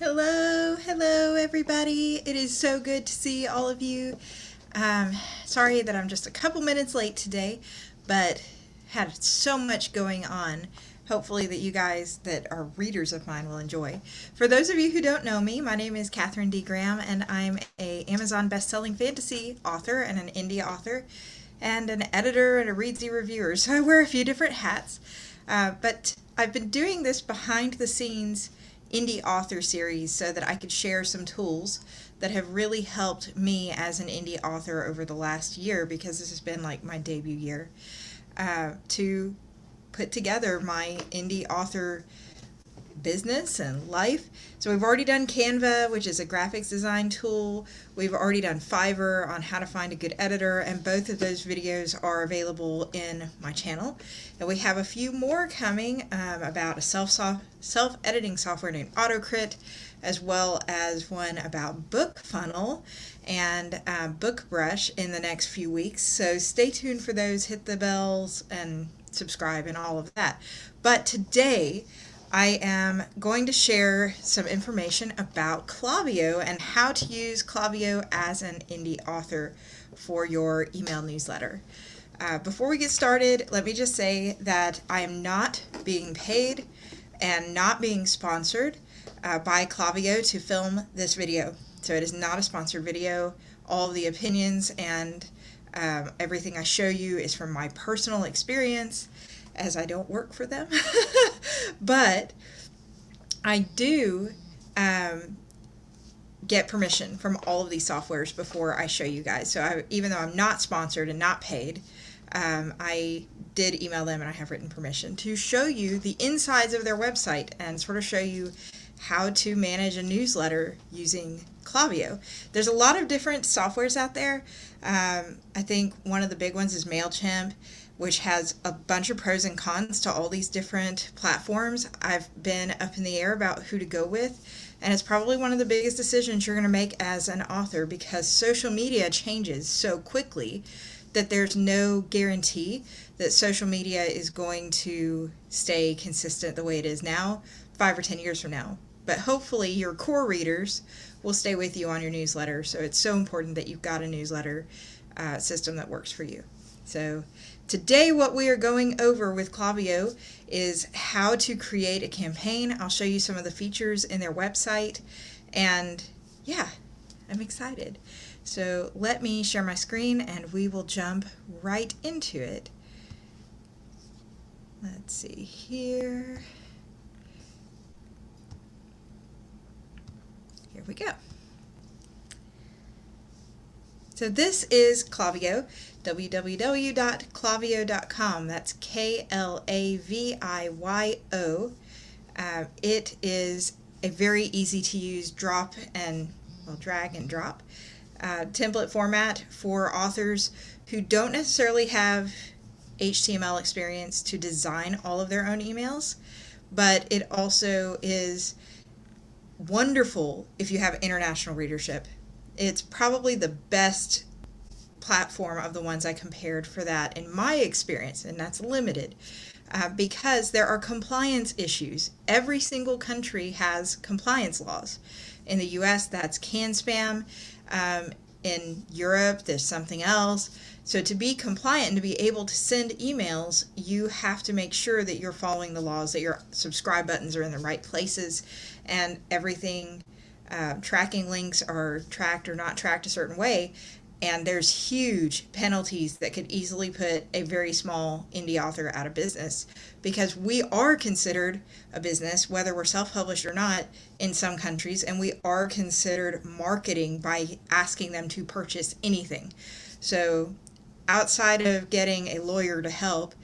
Hello everybody. It is so good to see all of you. Sorry that I'm just a couple minutes late today, but had so much going on. Hopefully that you guys that are readers of mine will enjoy. For those of you who don't know me, my name is Catherine D. Graham, and I'm a Amazon best-selling fantasy author and an indie author and an editor and a Readsy reviewer. So I wear a few different hats, but I've been doing this behind the scenes indie author series so that I could share some tools that have really helped me as an indie author over the last year, because this has been like my debut year, to put together my indie author business and life. So we've already done Canva, which is a graphics design tool. We've already done Fiverr on how to find a good editor, and both of those videos are available in my channel. And we have a few more coming about a self-editing software named Autocrit, as well as one about Book Funnel and BookBrush in the next few weeks. So stay tuned for those, hit the bells and subscribe and all of that. But today I am going to share some information about Klaviyo and how to use Klaviyo as an indie author for your email newsletter. Before we get started, let me just say that I am not being paid and not being sponsored by Klaviyo to film this video. So it is not a sponsored video. All of the opinions and everything I show you is from my personal experience, as I don't work for them. But I do get permission from all of these softwares before I show you guys. So even though I'm not sponsored and not paid, I did email them and I have written permission to show you the insides of their website and sort of show you how to manage a newsletter using Klaviyo. There's a lot of different softwares out there. I think one of the big ones is MailChimp, which has a bunch of pros and cons to all these different platforms. I've been up in the air about who to go with, and it's probably one of the biggest decisions you're going to make as an author, because social media changes so quickly that there's no guarantee that social media is going to stay consistent the way it is now 5 or 10 years from now. But hopefully your core readers will stay with you on your newsletter, so it's so important that you've got a newsletter system that works for you. So today what we are going over with Klaviyo is how to create a campaign. I'll show you some of the features in their website, and yeah, I'm excited. So let me share my screen and we will jump right into it. Let's see here. Here we go. So this is Klaviyo, www.klaviyo.com. That's Klaviyo. It is a very easy to use drag and drop template format for authors who don't necessarily have HTML experience to design all of their own emails, but it also is wonderful if you have international readership. It's probably the best platform of the ones I compared for that in my experience, and that's limited because there are compliance issues. Every single country has compliance laws. In the US, that's can spam. In Europe, there's something else. So to be compliant and to be able to send emails, you have to make sure that you're following the laws, that your subscribe buttons are in the right places, and everything, tracking links are tracked or not tracked a certain way. And there's huge penalties that could easily put a very small indie author out of business, because we are considered a business, whether we're self-published or not, in some countries, and we are considered marketing by asking them to purchase anything. So outside of getting a lawyer to help,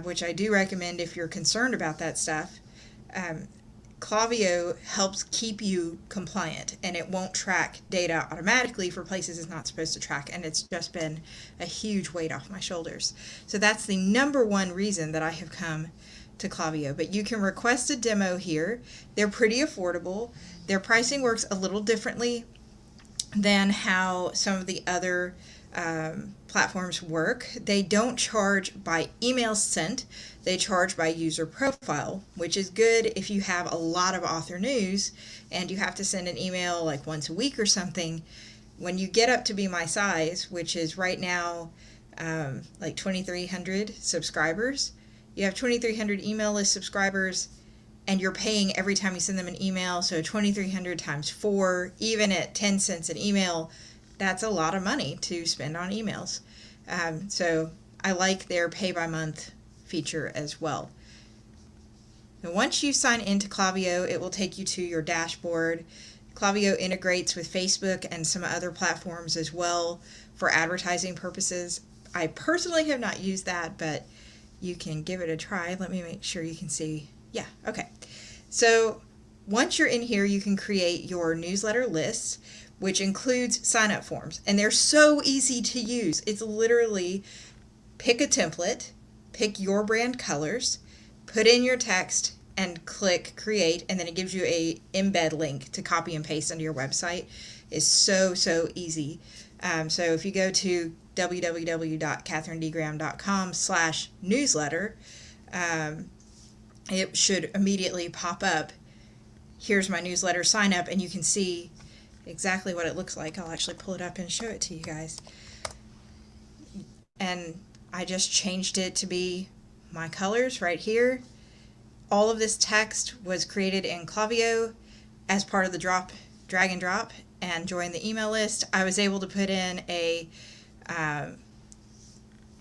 which I do recommend if you're concerned about that stuff, Klaviyo helps keep you compliant, and it won't track data automatically for places it's not supposed to track, and it's just been a huge weight off my shoulders. So that's the number one reason that I have come to Klaviyo. But you can request a demo here. They're pretty affordable. Their pricing works a little differently than how some of the other platforms work. They don't charge by email sent, they charge by user profile, which is good if you have a lot of author news and you have to send an email like once a week or something. When you get up to be my size, which is right now like 2,300 subscribers, you have 2,300 email list subscribers, and you're paying every time you send them an email. So 2,300 times 4, even at 10 cents an email, that's a lot of money to spend on emails. So I like their pay by month feature as well. And once you sign into Klaviyo, it will take you to your dashboard. Klaviyo integrates with Facebook and some other platforms as well for advertising purposes. I personally have not used that, but you can give it a try. Let me make sure you can see. Yeah, okay. So once you're in here, you can create your newsletter lists, which includes sign-up forms. And they're so easy to use. It's literally pick a template, pick your brand colors, put in your text, and click create, and then it gives you a embed link to copy and paste onto your website. It's so easy. So if you go to www.catherinedgraham.com/newsletter, it should immediately pop up. Here's my newsletter sign up, and you can see exactly what it looks like. I'll actually pull it up and show it to you guys. And I just changed it to be my colors right here. All of this text was created in Klaviyo as part of the drag and drop and join the email list. I was able to put in a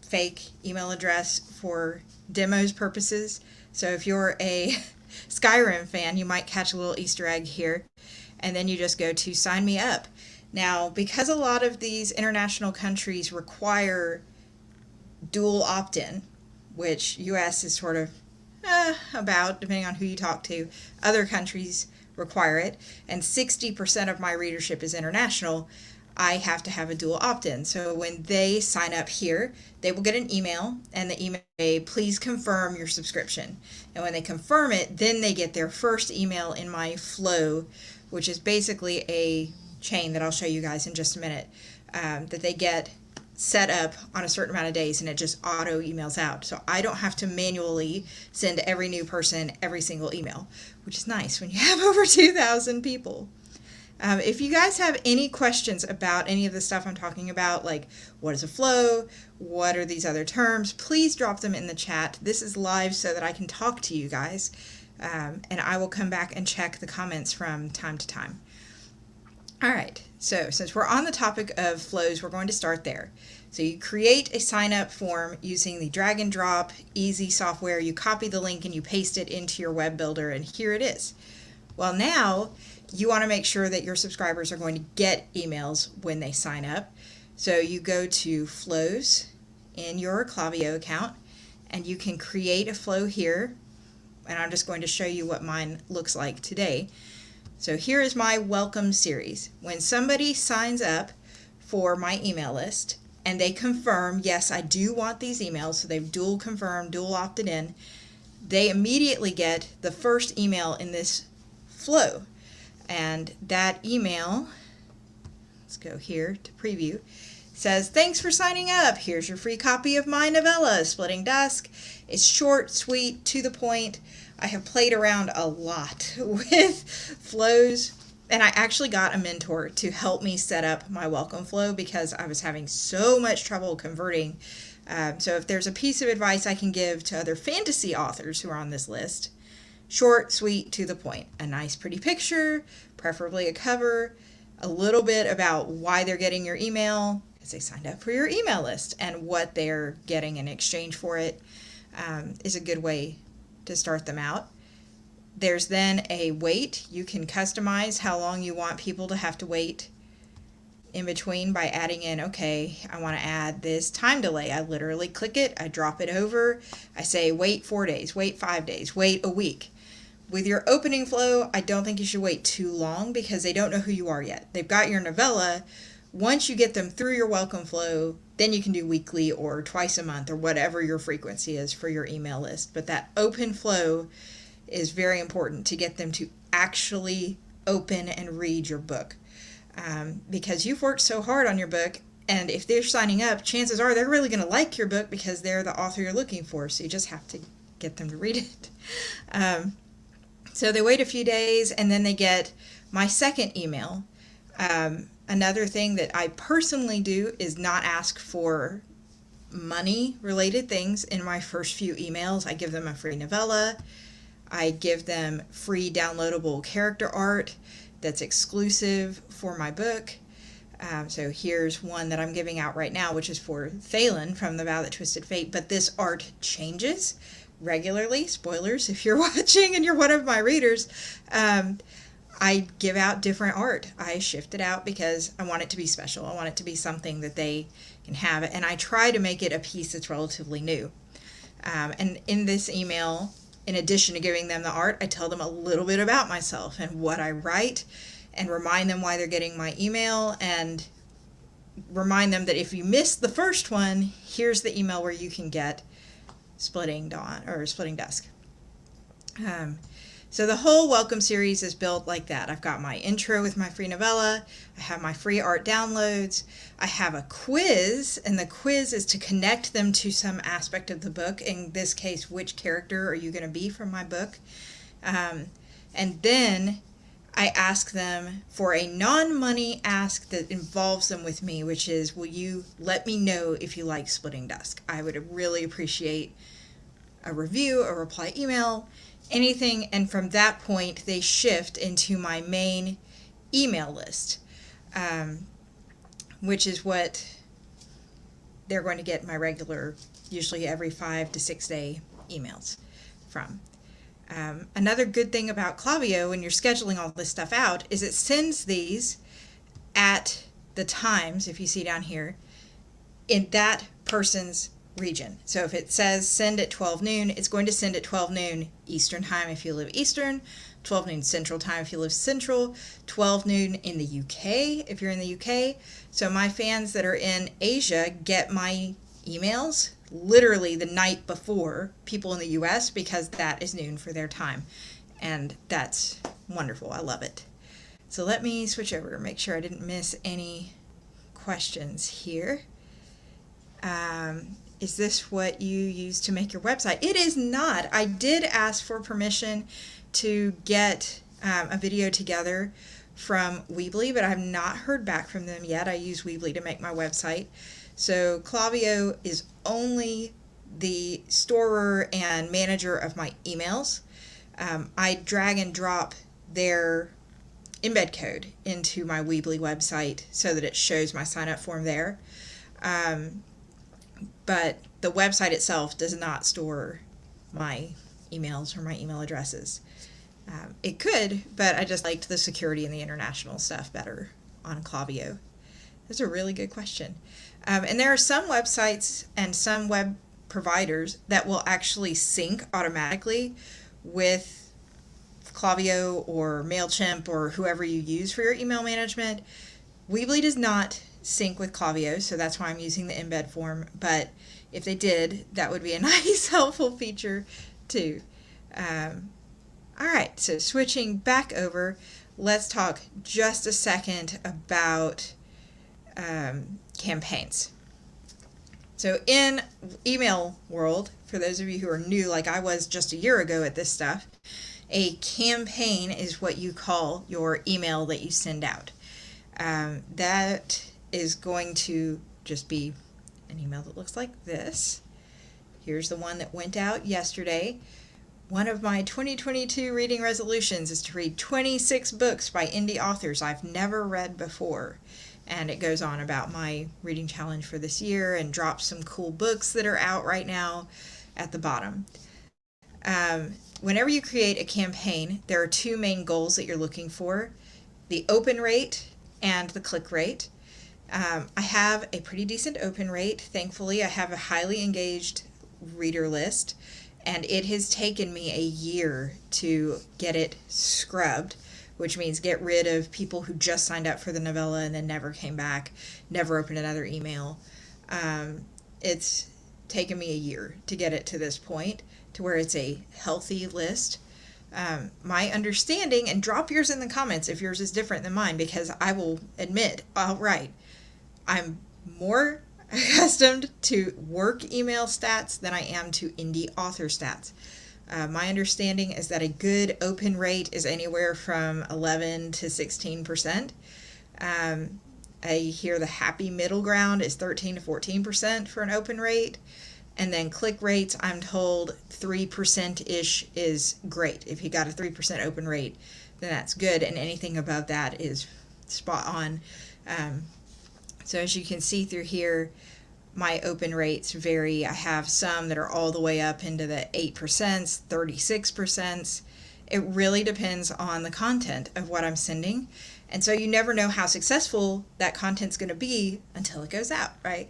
fake email address for demos purposes. So if you're a Skyrim fan, you might catch a little Easter egg here. And then you just go to sign me up. Now, because a lot of these international countries require dual opt-in, which US is sort of about, depending on who you talk to, other countries require it, and 60% of my readership is international, I have to have a dual opt-in. So when they sign up here, they will get an email, and the email say, please confirm your subscription. And when they confirm it, then they get their first email in my flow, which is basically a chain that I'll show you guys in just a minute, that they get set up on a certain amount of days, and it just auto emails out. So I don't have to manually send every new person every single email, which is nice when you have over 2,000 people. If you guys have any questions about any of the stuff I'm talking about, like what is a flow, what are these other terms, please drop them in the chat. This is live so that I can talk to you guys, and I will come back and check the comments from time to time. All right, so since we're on the topic of flows, we're going to start there. So you create a sign-up form using the drag and drop easy software. You copy the link and you paste it into your web builder, and here it is. Well, now you want to make sure that your subscribers are going to get emails when they sign up. So you go to flows in your Klaviyo account, and you can create a flow here. And I'm just going to show you what mine looks like today. So here is my welcome series. When somebody signs up for my email list and they confirm, yes, I do want these emails, so they've dual confirmed, dual opted in, they immediately get the first email in this flow. And that email, let's go here to preview, says, thanks for signing up. Here's your free copy of my novella, Splitting Dusk. It's short, sweet, to the point. I have played around a lot with flows, and I actually got a mentor to help me set up my welcome flow because I was having so much trouble converting. So if there's a piece of advice I can give to other fantasy authors who are on this list, short, sweet, to the point. A nice pretty picture, preferably a cover, a little bit about why they're getting your email, because they signed up for your email list, and what they're getting in exchange for it is a good way to start them out. There's then a wait. You can customize how long you want people to have to wait in between by adding in, okay, I want to add this time delay. I literally click it, I drop it over, I say wait 4 days, wait 5 days, wait a week. With your opening flow, I don't think you should wait too long because they don't know who you are yet. They've got your novella. Once you get them through your welcome flow, then you can do weekly or twice a month or whatever your frequency is for your email list. But that open flow is very important to get them to actually open and read your book. Because you've worked so hard on your book, And if they're signing up, chances are they're really going to like your book because they're the author you're looking for. So you just have to get them to read it. So they wait a few days and then they get my second email. Another thing that I personally do is not ask for money related things in my first few emails. I give them a free novella. I give them free downloadable character art that's exclusive for my book. So here's one that I'm giving out right now, which is for Thalen from The Vow That Twisted Fate. But this art changes regularly. Spoilers if you're watching and you're one of my readers. I give out different art. I shift it out because I want it to be special. I want it to be something that they can have. And I try to make it a piece that's relatively new. And in this email, in addition to giving them the art, I tell them a little bit about myself and what I write, and remind them why they're getting my email, and remind them that if you missed the first one, here's the email where you can get Splitting Dawn or Splitting Dusk. So the whole welcome series is built like that. I've got my intro with my free novella. I have my free art downloads. I have a quiz, and the quiz is to connect them to some aspect of the book. In this case, which character are you going to be from my book? And then I ask them for a non-money ask that involves them with me, which is, will you let me know if you like Splitting Dusk? I would really appreciate a review, a reply email, anything. And from that point, they shift into my main email list, which is what they're going to get my regular, usually every 5 to 6 day emails from. Another good thing about Klaviyo when you're scheduling all this stuff out is it sends these at the times, if you see down here, in that person's region. So if it says send at 12 noon, it's going to send at 12 noon Eastern time if you live Eastern, 12 noon Central time if you live Central, 12 noon in the UK if you're in the UK. So my fans that are in Asia get my emails literally the night before people in the US, because that is noon for their time. And that's wonderful. I love it. So let me switch over and make sure I didn't miss any questions here. Is this what you use to make your website? It is not. I did ask for permission to get a video together from Weebly, but I have not heard back from them yet. I use Weebly to make my website. So Klaviyo is only the storer and manager of my emails. I drag and drop their embed code into my Weebly website so that it shows my sign up form there. But the website itself does not store my emails or my email addresses. It could, but I just liked the security and the international stuff better on Klaviyo. That's a really good question. And there are some websites and some web providers that will actually sync automatically with Klaviyo or MailChimp or whoever you use for your email management. Weebly does not sync with Klaviyo, so that's why I'm using the embed form. But if they did, that would be a nice, helpful feature too. All right, so switching back over, let's talk just a second about campaigns. So in email world, for those of you who are new like I was just a year ago at this stuff, a campaign is what you call your email that you send out. That is going to just be an email that looks like this. Here's the one that went out yesterday. One of my 2022 reading resolutions is to read 26 books by indie authors I've never read before. And it goes on about my reading challenge for this year and drops some cool books that are out right now at the bottom. Whenever you create a campaign, there are two main goals that you're looking for: the open rate and the click rate. I have a pretty decent open rate. Thankfully, I have a highly engaged reader list, and it has taken me a year to get it scrubbed, which means get rid of people who just signed up for the novella and then never came back, never opened another email. It's taken me a year to get it to this point, to where it's a healthy list. My understanding, and drop yours in the comments if yours is different than mine, because I will admit outright, I'm more accustomed to work email stats than I am to indie author stats. My understanding is that a good open rate is anywhere from 11 to 16%. I hear the happy middle ground is 13 to 14% for an open rate. And then click rates, I'm told 3%-ish is great. If you got a 3% open rate, then that's good. And anything above that is spot on. So as you can see through here, my open rates vary. I have some that are all the way up into the 8%, 36%. It really depends on the content of what I'm sending. And so you never know how successful that content's going to be until it goes out, right?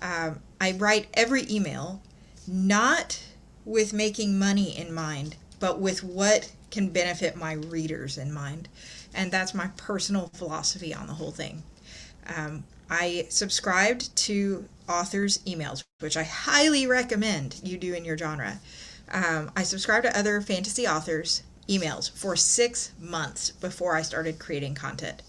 I write every email not with making money in mind, but with what can benefit my readers in mind. And that's my personal philosophy on the whole thing. I subscribed to authors' emails, which I highly recommend you do in your genre. I subscribed to other fantasy authors' emails for 6 months before I started creating content.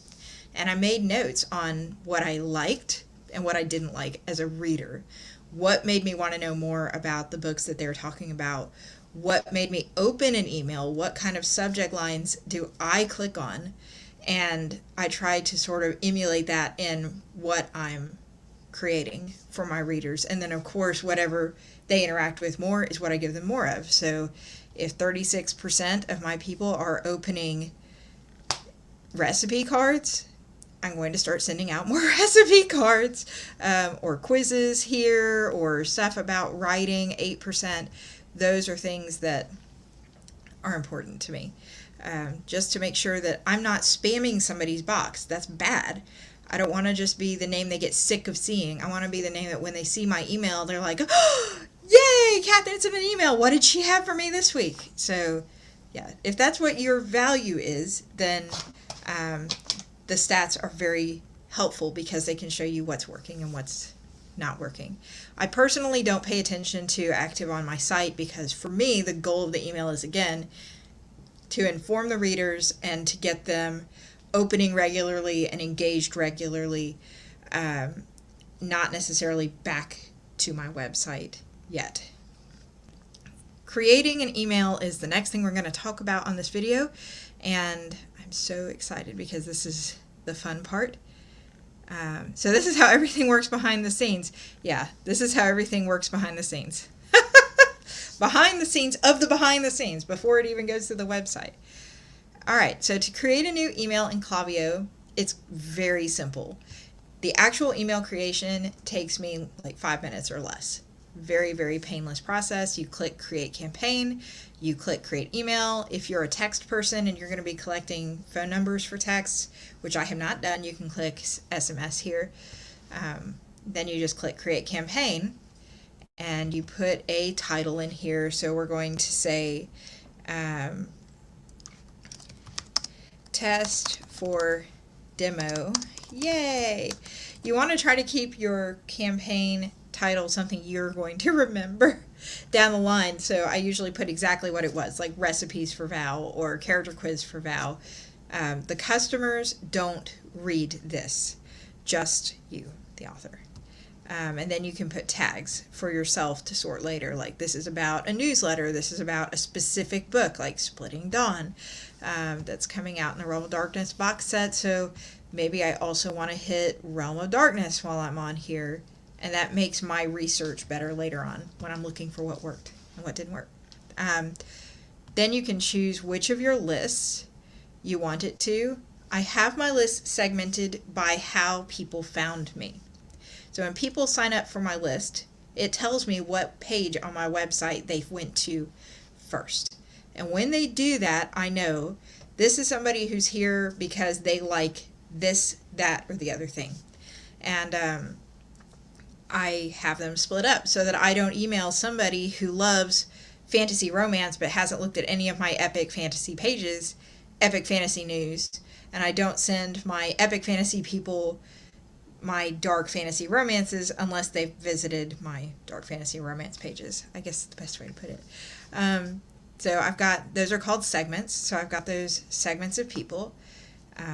And I made notes on what I liked and what I didn't like as a reader. What made me want to know more about the books that they were talking about? What made me open an email? What kind of subject lines do I click on? And I tried to sort of emulate that in what I'm creating for my readers. And then, of course, whatever they interact with more is what I give them more of. So if 36% of my people are opening recipe cards, I'm going to start sending out more recipe cards, or quizzes here, or stuff about writing, 8%. Those are things that are important to me. Just to make sure that I'm not spamming somebody's box. That's bad. I don't want to just be the name they get sick of seeing. I want to be the name that when they see my email, they're like, oh, yay, Catherine sent an email. What did she have for me this week? So, yeah, if that's what your value is, then the stats are very helpful because they can show you what's working and what's not working. I personally don't pay attention to active on my site because for me, the goal of the email is, again, to inform the readers and to get them opening regularly and engaged regularly, not necessarily back to my website yet. Creating an email is the next thing we're going to talk about on this video, and I'm so excited because this is the fun part. So this is how everything works behind the scenes. Yeah, this is how everything works behind the scenes. Behind the scenes of the behind the scenes before it even goes to the website. All right, so to create a new email in Klaviyo, it's very simple. The actual email creation takes me like 5 minutes or less. Very, very painless process. You click Create Campaign, you click Create Email. If you're a text person and you're going to be collecting phone numbers for text, which I have not done, you can click SMS here. Then you just click Create Campaign, and you put a title in here. So we're going to say Test for Demo. Yay! You want to try to keep your campaign title something you're going to remember down the line. So I usually put exactly what it was, like recipes for Val or character quiz for Val. The customers don't read this, just you, the author. And then you can put tags for yourself to sort later, like this is about a newsletter, this is about a specific book, like Splitting Dawn, that's coming out in the Realm of Darkness box set. So maybe I also want to hit Realm of Darkness while I'm on here, and that makes my research better later on when I'm looking for what worked and what didn't work. Then you can choose which of your lists you want it to. I have my list segmented by how people found me. So when people sign up for my list, it tells me what page on my website they went to first. And when they do that, I know this is somebody who's here because they like this, that, or the other thing. And I have them split up so that I don't email somebody who loves fantasy romance but hasn't looked at any of my epic fantasy pages, epic fantasy news, and I don't send my epic fantasy people my dark fantasy romances unless they've visited my dark fantasy romance pages. I guess that's the best way to put it. So I've got, those are called segments. So I've got those segments of people.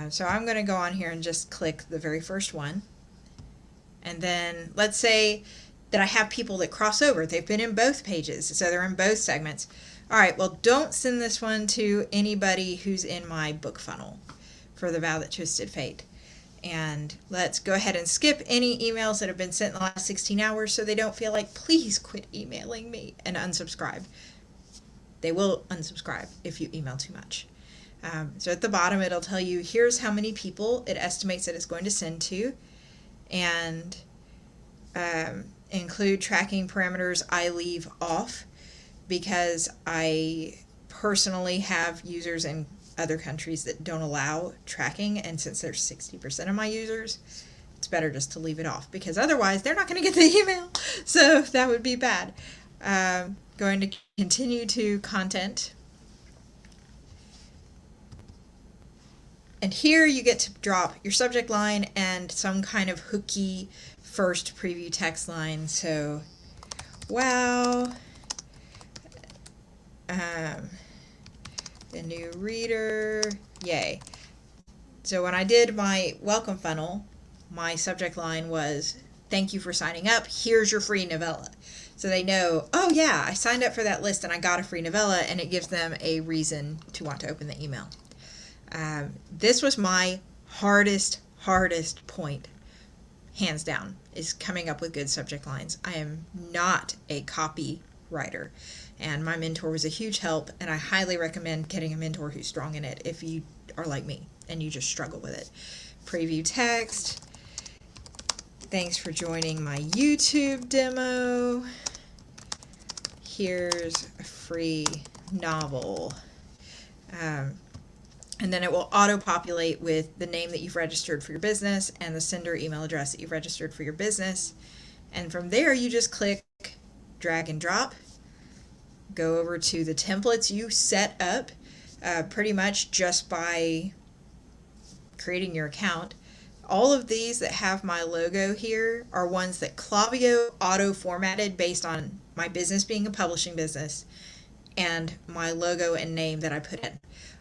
So I'm going to go on here and just click the very first one. And then let's say that I have people that cross over. They've been in both pages, so they're in both segments. All right, well, don't send this one to anybody who's in my book funnel for The Vow That Twisted Fate. And let's go ahead and skip any emails that have been sent in the last 16 hours so they don't feel like, please quit emailing me, and unsubscribe. They will unsubscribe if you email too much. So at the bottom, it'll tell you, here's how many people it estimates that it's going to send to, and include tracking parameters I leave off because I personally have users in other countries that don't allow tracking, and since there's 60% of my users, it's better just to leave it off because otherwise they're not going to get the email, so that would be bad. Going to continue to content, and here you get to drop your subject line and some kind of hooky first preview text line. So, wow, a new reader, yay. So when I did my welcome funnel, my subject line was, thank you for signing up, here's your free novella. So they know, oh yeah, I signed up for that list and I got a free novella, and it gives them a reason to want to open the email. This was my hardest point, hands down, is coming up with good subject lines. I am not a copywriter, and my mentor was a huge help, and I highly recommend getting a mentor who's strong in it if you are like me and you just struggle with it. Preview text. Thanks for joining my YouTube demo. Here's a free novel. And then it will auto-populate with the name that you've registered for your business and the sender email address that you've registered for your business. And from there, you just click drag and drop. Go over to the templates you set up pretty much just by creating your account. All of these that have my logo here are ones that Klaviyo auto-formatted based on my business being a publishing business and my logo and name that I put in.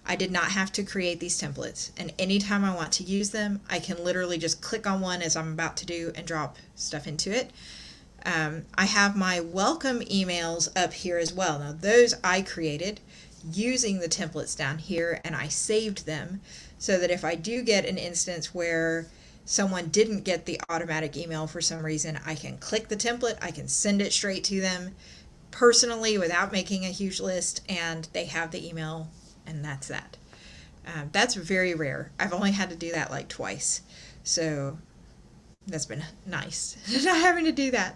I did not have to create these templates, and anytime I want to use them, I can literally just click on one as I'm about to do and drop stuff into it. I have my welcome emails up here as well. Now those I created using the templates down here, and I saved them so that if I do get an instance where someone didn't get the automatic email for some reason, I can click the template, I can send it straight to them personally without making a huge list, and they have the email, and that's that. That's very rare. I've only had to do that like twice, so that's been nice not having to do that.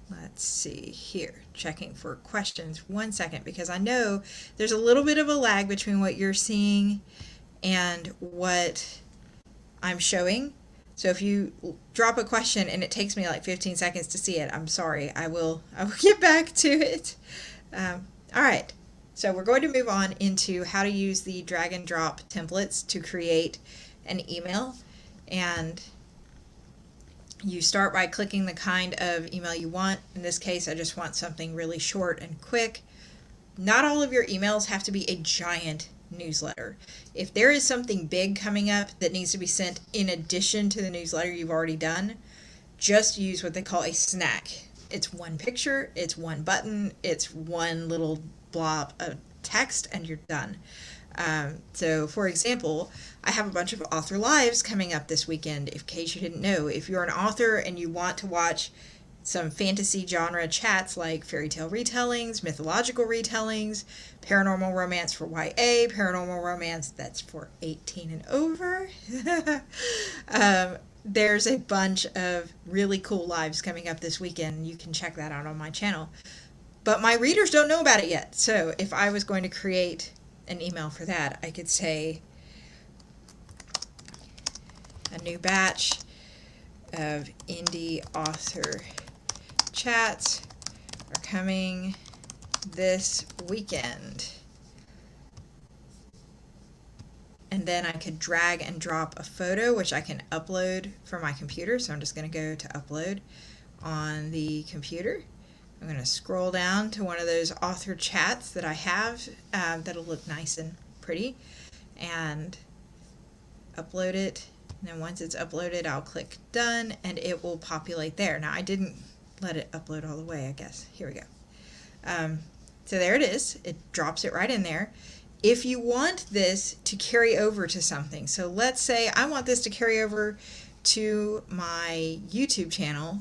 Let's see here, checking for questions. 1 second, because I know there's a little bit of a lag between what you're seeing and what I'm showing. So if you drop a question and it takes me like 15 seconds to see it, I'm sorry. I will get back to it. All right. So we're going to move on into how to use the drag and drop templates to create an email. And you start by clicking the kind of email you want. In this case, I just want something really short and quick. Not all of your emails have to be a giant newsletter. If there is something big coming up that needs to be sent in addition to the newsletter you've already done, just use what they call a snack. It's one picture, it's one button, it's one little blob of text, and you're done. So for example, I have a bunch of author lives coming up this weekend. In case you didn't know, if you're an author and you want to watch some fantasy genre chats like fairy tale retellings, mythological retellings, paranormal romance for YA, paranormal romance that's for 18 and over. There's a bunch of really cool lives coming up this weekend. You can check that out on my channel. But my readers don't know about it yet. So if I was going to create an email for that, I could say a new batch of indie author chats are coming this weekend. And then I could drag and drop a photo, which I can upload from my computer. So I'm just going to go to upload on the computer. I'm going to scroll down to one of those author chats that I have that'll look nice and pretty, and upload it. And then once it's uploaded, I'll click done and it will populate there. Now I didn't let it upload all the way, I guess. Here we go. So there it is. It drops it right in there. If you want this to carry over to something, so let's say I want this to carry over to my YouTube channel.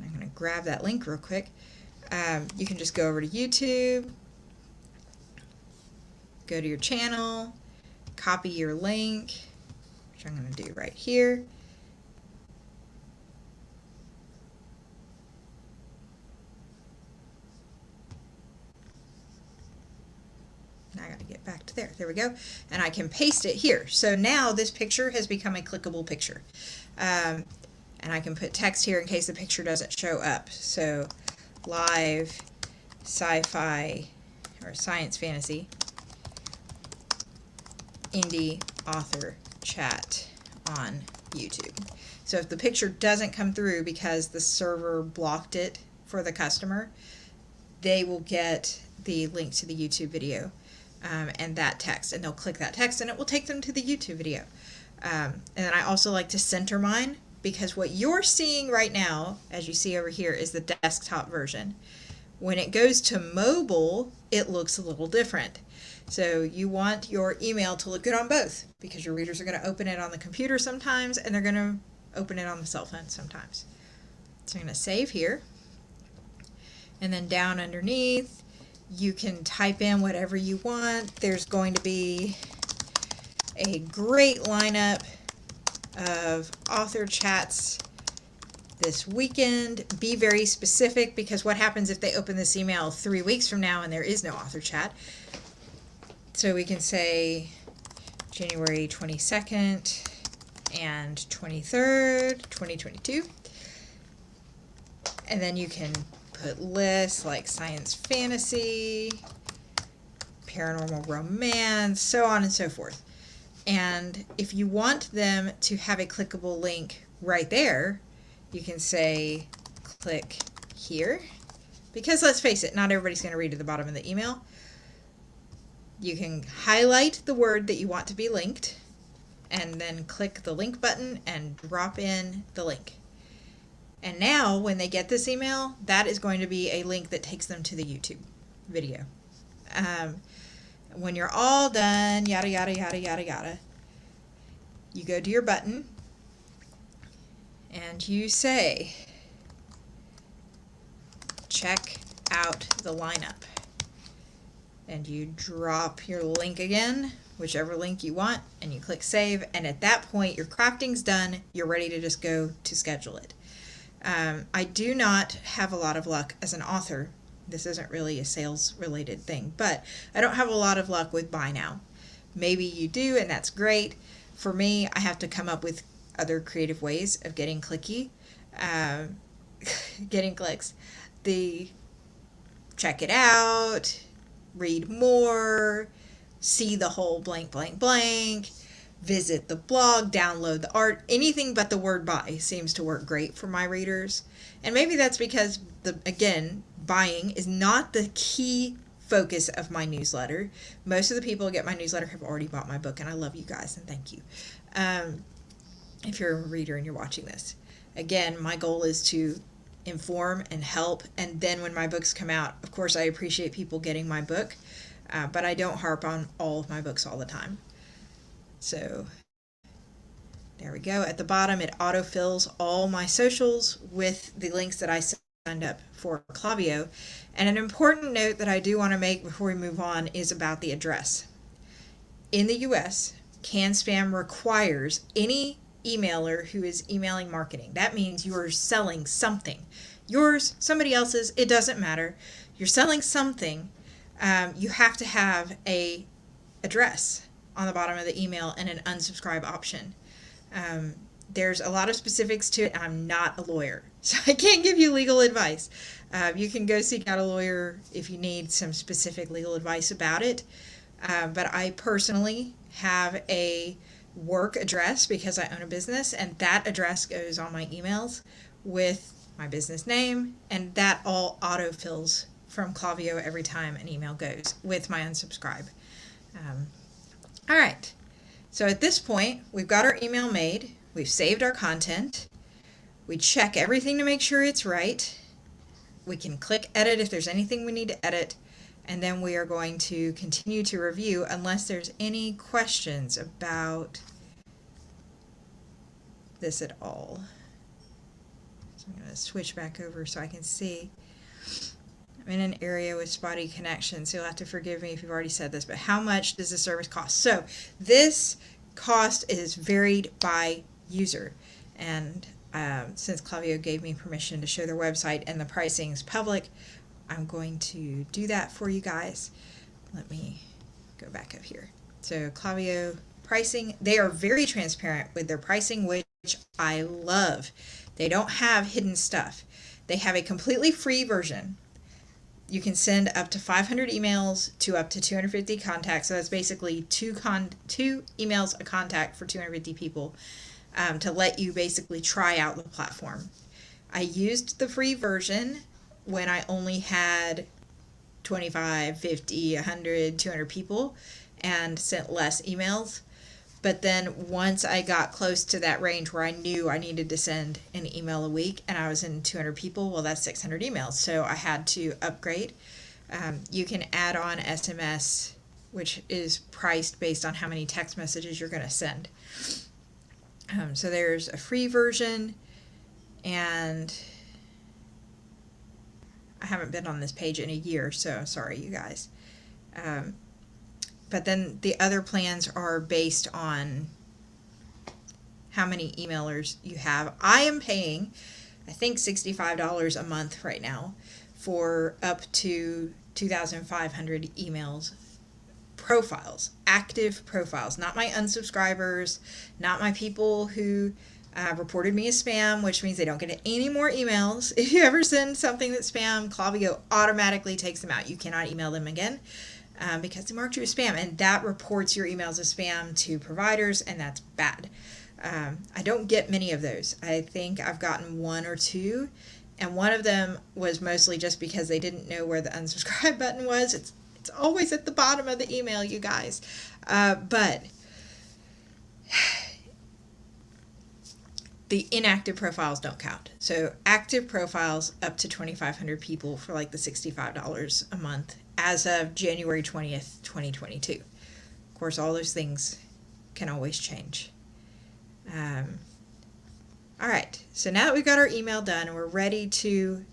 I'm going to grab that link real quick. You can just go over to YouTube, go to your channel, copy your link, which I'm going to do right here. Now I got to get back to there. There we go. And I can paste it here. So now this picture has become a clickable picture. And I can put text here in case the picture doesn't show up. So live sci-fi or science fantasy indie author chat on YouTube. So if the picture doesn't come through because the server blocked it for the customer, they will get the link to the YouTube video and that text, and they'll click that text and it will take them to the YouTube video. And then I also like to center mine, because what you're seeing right now, as you see over here, is the desktop version. When it goes to mobile, it looks a little different. So you want your email to look good on both, because your readers are going to open it on the computer sometimes and they're going to open it on the cell phone sometimes. So I'm going to save here. And then down underneath, you can type in whatever you want. There's going to be a great lineup of author chats this weekend. Be very specific, because what happens if they open this email 3 weeks from now and there is no author chat? So we can say January 22nd and 23rd, 2022. And then you can put lists like science fantasy, paranormal romance, so on and so forth. And if you want them to have a clickable link right there, you can say click here, because let's face it, not everybody's going to read to the bottom of the email. You can highlight the word that you want to be linked and then click the link button and drop in the link. And now when they get this email, that is going to be a link that takes them to the YouTube video. When you're all done, yada, yada, yada, yada, yada, you go to your button and you say, check out the lineup. And you drop your link again, whichever link you want, and you click save. And at that point, your crafting's done. You're ready to just go to schedule it. I do not have a lot of luck as an author. This isn't really a sales related thing, but I don't have a lot of luck with buy now. Maybe you do, and that's great. For me, I have to come up with other creative ways of getting clicky, getting clicks. The check it out, read more, see the whole blank, blank, blank, visit the blog, download the art, anything but the word buy seems to work great for my readers. And maybe that's because, again, buying is not the key focus of my newsletter. Most of the people who get my newsletter have already bought my book, and I love you guys, and thank you. If you're a reader and you're watching this. Again, my goal is to inform and help, and then when my books come out, of course I appreciate people getting my book, but I don't harp on all of my books all the time. So there we go. At the bottom, it autofills all my socials with the links that I signed up for Klaviyo. And an important note that I do want to make before we move on is about the address. In the US, CAN-SPAM requires any emailer who is emailing marketing. That means you are selling something. Yours, somebody else's, it doesn't matter. You're selling something. You have to have a address on the bottom of the email and an unsubscribe option. There's a lot of specifics to it. I'm not a lawyer, so I can't give you legal advice. You can go seek out a lawyer if you need some specific legal advice about it. But I personally have a work address because I own a business, and that address goes on my emails with my business name, and that all autofills from Klaviyo every time an email goes with my unsubscribe. All right. So at this point, we've got our email made. We've saved our content. We check everything to make sure it's right. We can click edit if there's anything we need to edit. And then we are going to continue to review unless there's any questions about this at all. So I'm going to switch back over so I can see. I'm in an area with spotty connection, so you'll have to forgive me if you've already said this, but how much does the service cost? So this cost is varied by user. And since Klaviyo gave me permission to show their website and the pricing is public, I'm going to do that for you guys. Let me go back up here. So Klaviyo pricing, they are very transparent with their pricing, which I love. They don't have hidden stuff. They have a completely free version. You can send up to 500 emails to up to 250 contacts. So that's basically two emails a contact for 250 people to let you basically try out the platform. I used the free version when I only had 25, 50, 100, 200 people and sent less emails. But then once I got close to that range where I knew I needed to send an email a week and I was in 200 people, well, that's 600 emails. So I had to upgrade. You can add on SMS, which is priced based on how many text messages you're going to send. So there's a free version, and I haven't been on this page in a year, so sorry, you guys. But then the other plans are based on how many emailers you have. I am paying, I think, $65 a month right now for up to 2,500 emails, profiles, active profiles, not my unsubscribers, not my people who reported me as spam, which means they don't get any more emails. If you ever send something that's spam, Klaviyo automatically takes them out. You cannot email them again. Because they marked you as spam, and that reports your emails as spam to providers, and that's bad. I don't get many of those. I think I've gotten one or two, and one of them was mostly just because they didn't know where the unsubscribe button was. It's always at the bottom of the email, you guys. But the inactive profiles don't count. So active profiles up to 2,500 people for like the $65 a month as of January 20th, 2022. Of course, all those things can always change. All right, so now that we've got our email done and we're ready to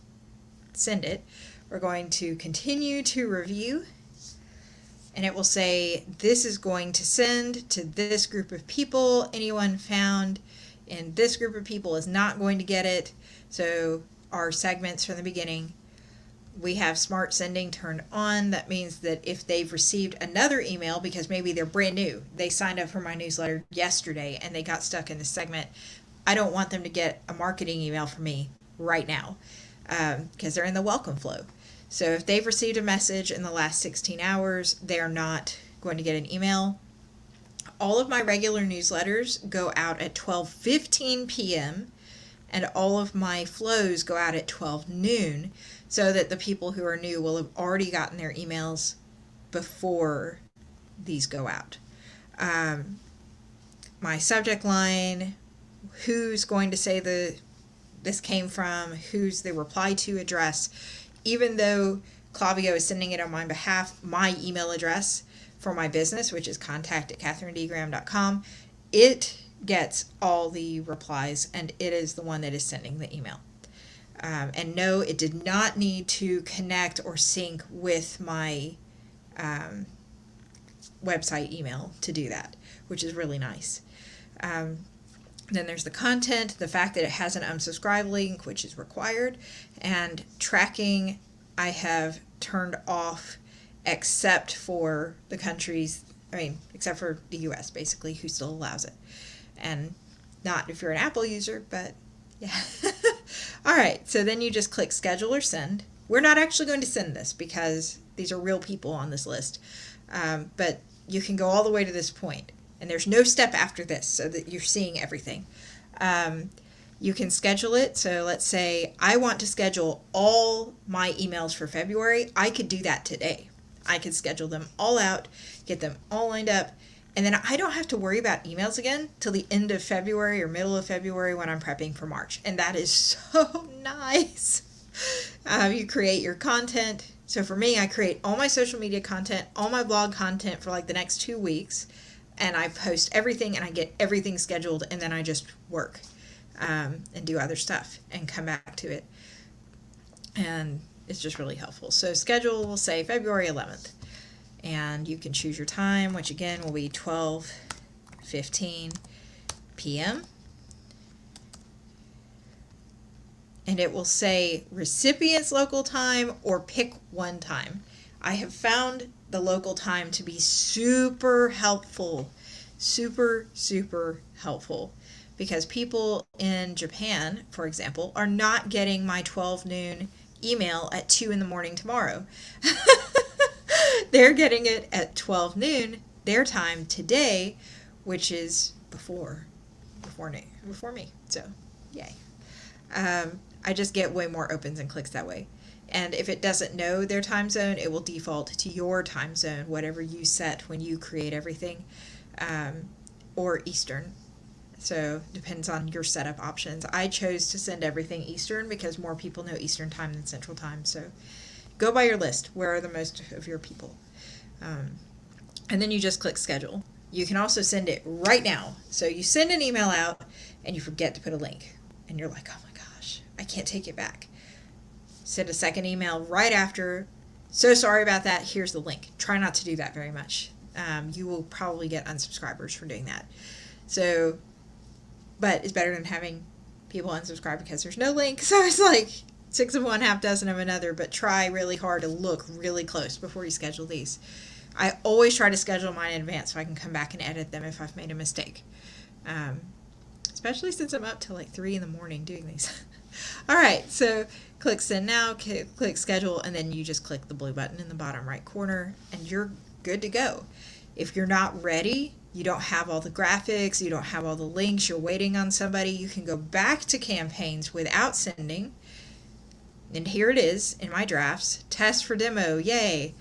send it, we're going to continue to review, and it will say this is going to send to this group of people. Anyone found in this group of people is not going to get it. So our segments from the beginning, we have smart sending turned on. That means that if they've received another email, because maybe they're brand new, they signed up for my newsletter yesterday and they got stuck in the segment, I don't want them to get a marketing email from me right now because they're in the welcome flow. So if they've received a message in the last 16 hours, they are not going to get an email. All of my regular newsletters go out at 12:15 p.m. and all of my flows go out at 12 noon, so that the people who are new will have already gotten their emails before these go out. My subject line, who's going to say this came from, who's the reply to address, even though Klaviyo is sending it on my behalf, my email address for my business, which is contact@katherinedgraham.com, it gets all the replies and it is the one that is sending the email. And no, it did not need to connect or sync with my website email to do that, which is really nice. Then there's the content, the fact that it has an unsubscribe link, which is required, and tracking I have turned off except for the countries, except for the US basically, who still allows it. And not if you're an Apple user, but yeah. All right, so then you just click schedule or send. We're not actually going to send this because these are real people on this list, but you can go all the way to this point, and there's no step after this so that you're seeing everything. You can schedule it. So let's say I want to schedule all my emails for February. I could do that today. I could schedule them all out, get them all lined up, And then I don't have to worry about emails again till the end of February or middle of February when I'm prepping for March. And that is so nice. You create your content. So for me, I create all my social media content, all my blog content for like the next 2 weeks. And I post everything and I get everything scheduled. And then I just work and do other stuff and come back to it. And it's just really helpful. So schedule, we'll say February 11th. And you can choose your time, which again will be 12:15 p.m. And it will say recipient's local time or pick one time. I have found the local time to be super helpful. Super, super helpful. Because people in Japan, for example, are not getting my 12 noon email at 2 in the morning tomorrow. They're getting it at 12 noon, their time today, which is before me. So, yay. I just get way more opens and clicks that way. And if it doesn't know their time zone, it will default to your time zone, whatever you set when you create everything, or Eastern. So depends on your setup options. I chose to send everything Eastern because more people know Eastern time than Central time. So go by your list. Where are the most of your people? And then you just click schedule. You can also send it right now. So you send an email out and you forget to put a link. And you're like, oh my gosh, I can't take it back. Send a second email right after. So sorry about that. Here's the link. Try not to do that very much. You will probably get unsubscribers for doing that. So, but it's better than having people unsubscribe because there's no link. So it's like 6 of one, half dozen of another, but try really hard to look really close before you schedule these. I always try to schedule mine in advance so I can come back and edit them if I've made a mistake. Especially since I'm up till like 3 in the morning doing these. All right, so click send now, click schedule, and then you just click the blue button in the bottom right corner and you're good to go. If you're not ready, you don't have all the graphics, you don't have all the links, you're waiting on somebody, you can go back to campaigns without sending. And here it is in my drafts, test for demo, yay.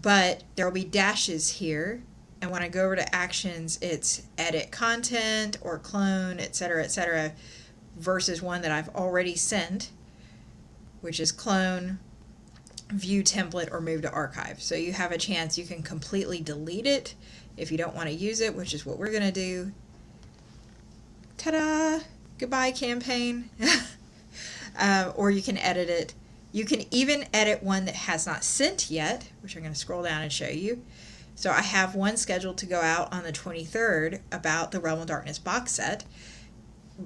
But there will be dashes here. And when I go over to actions, it's edit content or clone, etc., versus one that I've already sent, which is clone, view template, or move to archive. So you have a chance you can completely delete it if you don't want to use it, which is what we're going to do. Ta-da! Goodbye, campaign. Or you can edit it. You can even edit one that has not sent yet, which I'm going to scroll down and show you. So I have one scheduled to go out on the 23rd about the Realm of Darkness box set.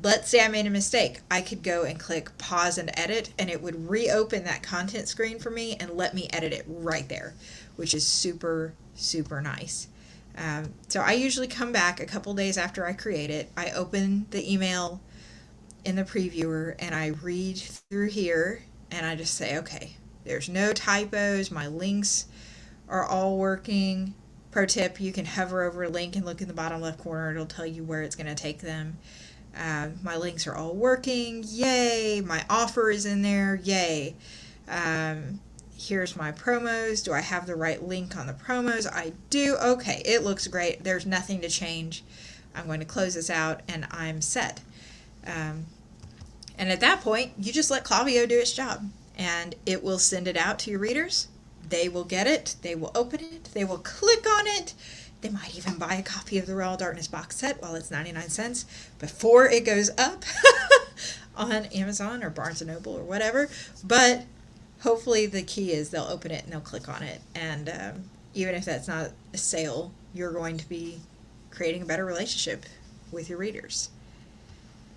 Let's say I made a mistake. I could go and click pause and edit, and it would reopen that content screen for me and let me edit it right there, which is super, super nice. So I usually come back a couple days after I create it. I open the email in the previewer and I read through here and I just say, okay, there's no typos. My links are all working. Pro tip, you can hover over a link and look in the bottom left corner. It'll tell you where it's going to take them. My links are all working. Yay. My offer is in there. Yay. Here's my promos. Do I have the right link on the promos? I do. Okay, it looks great. There's nothing to change. I'm going to close this out and I'm set. And at that point, you just let Klaviyo do its job and it will send it out to your readers. They will get it. They will open it. They will click on it. They might even buy a copy of the Realm of Darkness box set while it's 99 cents before it goes up on Amazon or Barnes & Noble or whatever. But hopefully the key is they'll open it and they'll click on it. And even if that's not a sale, you're going to be creating a better relationship with your readers.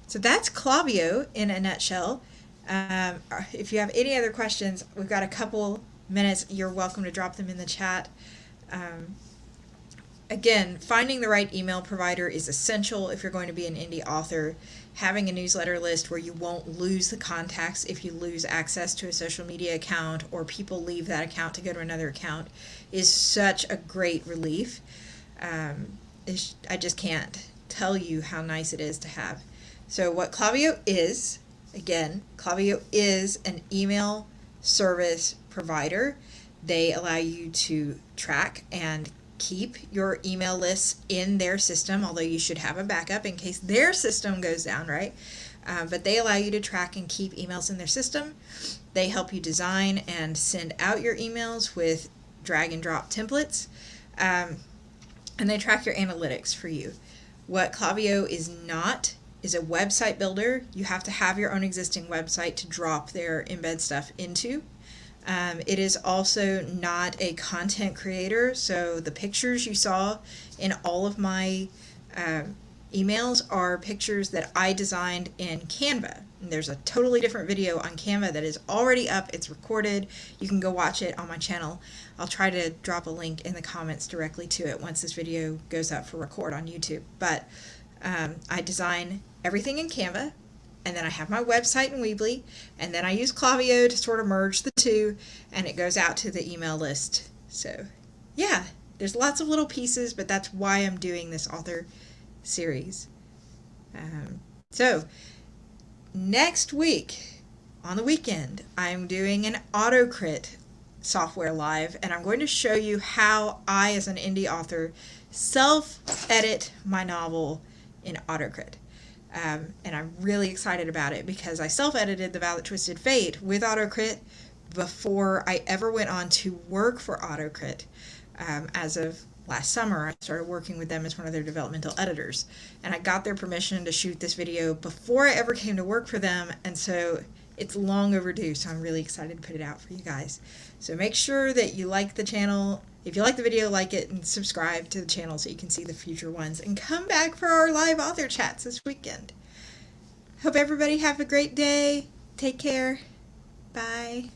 So that's Klaviyo in a nutshell. If you have any other questions, we've got a couple minutes. You're welcome to drop them in the chat. Again, finding the right email provider is essential if you're going to be an indie author. Having a newsletter list where you won't lose the contacts if you lose access to a social media account or people leave that account to go to another account is such a great relief. I just can't tell you how nice it is to have. So what Klaviyo is, again, Klaviyo is an email service provider. They allow you to track and keep your email lists in their system, although you should have a backup in case their system goes down, right? But they allow you to track and keep emails in their system. They help you design and send out your emails with drag and drop templates. And they track your analytics for you. What Klaviyo is not is a website builder. You have to have your own existing website to drop their embed stuff into. It is also not a content creator, so the pictures you saw in all of my emails are pictures that I designed in Canva. And there's a totally different video on Canva that is already up. It's recorded. You can go watch it on my channel. I'll try to drop a link in the comments directly to it once this video goes up for record on YouTube. But I design everything in Canva, and then I have my website in Weebly, and then I use Klaviyo to sort of merge the two, and it goes out to the email list. So yeah, there's lots of little pieces, but that's why I'm doing this author series. So next week, on the weekend, I'm doing an Autocrit software live, and I'm going to show you how I, as an indie author, self-edit my novel in Autocrit. And I'm really excited about it because I self-edited The Vow That Twisted Fate with Autocrit before I ever went on to work for Autocrit. As of last summer, I started working with them as one of their developmental editors. And I got their permission to shoot this video before I ever came to work for them, and so it's long overdue, so I'm really excited to put it out for you guys. So make sure that you like the channel. If you like the video, like it and subscribe to the channel so you can see the future ones. And come back for our live author chats this weekend. Hope everybody have a great day. Take care. Bye.